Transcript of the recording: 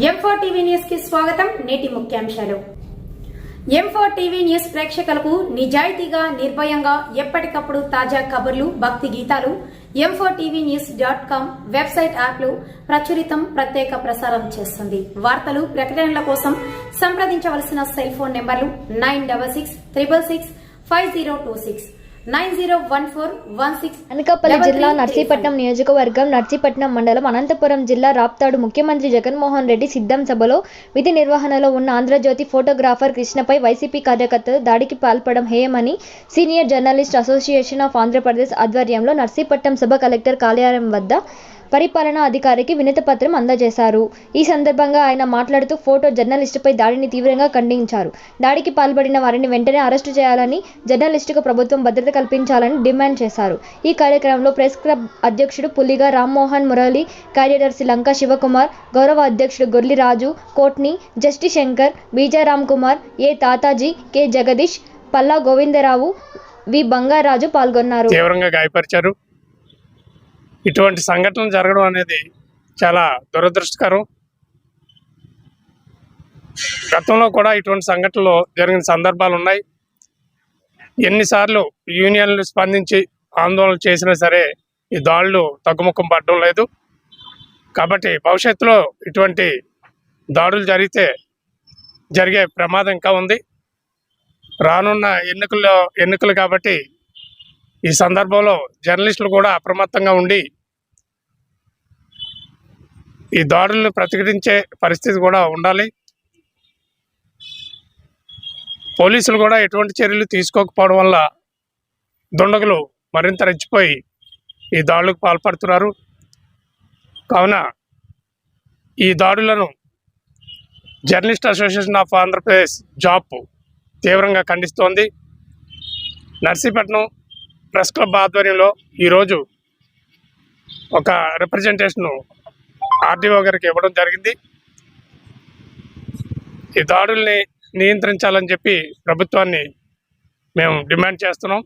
M4 TV news కి స్వాగతం. నేటి ముఖ్యాంశాలు. M4 టీవీ న్యూస్ ప్రేక్షకులకు నిజాయితీగా, నిర్భయంగా ఎప్పటికప్పుడు తాజా కబుర్లు, భక్తి గీతాలు m4tvnews.com వెబ్సైట్ యాప్లు ప్రచురితం, ప్రత్యేక ప్రసారం చేస్తుంది. వార్తలు, ప్రకటనల కోసం సంప్రదించవలసిన సెల్ ఫోన్ నెంబర్లు 9666665026 901416. అనకాపల్లి జిల్లా నర్సీపట్నం నియోజకవర్గం నర్సీపట్నం మండలం అనంతపురం జిల్లా రాప్తాడు ముఖ్యమంత్రి జగన్మోహన్ రెడ్డి సిద్ధం సభలో విధి నిర్వహణలో ఉన్న ఆంధ్రజ్యోతి ఫోటోగ్రాఫర్ కృష్ణపై వైసీపీ కార్యకర్తలు దాడికి పాల్పడడం హేయమని senior journalist association of Andhra Pradesh ఆధ్వర్యంలో నర్సీపట్నం సబ్ కలెక్టర్ కార్యాలయం వద్ద పరిపాలనా అధికారికి వినతిపత్రం అందజేశారు. ఈ సందర్భంగా ఆయన మాట్లాడుతూ ఫోటో జర్నలిస్టుపై దాడిని తీవ్రంగా ఖండించారు. దాడికి పాల్పడిన వారిని వెంటనే అరెస్టు చేయాలని, జర్నలిస్టుకు ప్రభుత్వం భద్రత కల్పించాలని డిమాండ్ చేశారు. ఈ కార్యక్రమంలో ప్రెస్ క్లబ్ అధ్యక్షుడు పులిగా రామ్మోహన్ మురళి, కార్యదర్శి లంకా శివకుమార్, గౌరవ అధ్యక్షుడు గొర్లి రాజు, కోట్ని, జస్టి శంకర్, బీజారాం కుమార్, ఏ తాతాజీ, కె జగదీష్, పల్లా గోవిందరావు, వి బంగారాజు పాల్గొన్నారు. తీవ్రంగా గాయపరిచారు. ఇటువంటి సంఘటనలు జరగడం అనేది చాలా దురదృష్టకరం. గతంలో కూడా ఇటువంటి సంఘటనలు జరిగిన సందర్భాలు ఉన్నాయి. ఎన్నిసార్లు యూనియన్లు స్పందించి ఆందోళన చేసినా సరే ఈ దాడులు తగ్గుముఖం పడడం లేదు. కాబట్టి భవిష్యత్తులో ఇటువంటి దాడులు జరిగే ప్రమాదం ఇంకా ఉంది. రానున్న ఎన్నికలు కాబట్టి ఈ సందర్భంలో జర్నలిస్టులు కూడా అప్రమత్తంగా ఉండి ఈ దాడులను ప్రతిఘటించే పరిస్థితి కూడా ఉండాలి. పోలీసులు కూడా ఎటువంటి చర్యలు తీసుకోకపోవడం వల్ల దుండగులు మరింత రెచ్చిపోయి ఈ దాడులకు పాల్పడుతున్నారు. కావున ఈ దాడులను జర్నలిస్ట్ అసోసియేషన్ ఆఫ్ ఆంధ్రప్రదేశ్ జాప్ తీవ్రంగా ఖండిస్తోంది. నర్సీపట్నం ప్రెస్ క్లబ్ ఆధ్వర్యంలో ఈరోజు ఒక రిప్రజెంటేషన్ ఆర్డీఓ గారికి ఇవ్వడం జరిగింది. ఈ దాడుల్ని నియంత్రించాలని చెప్పి ప్రభుత్వాన్ని మేము డిమాండ్ చేస్తున్నాం.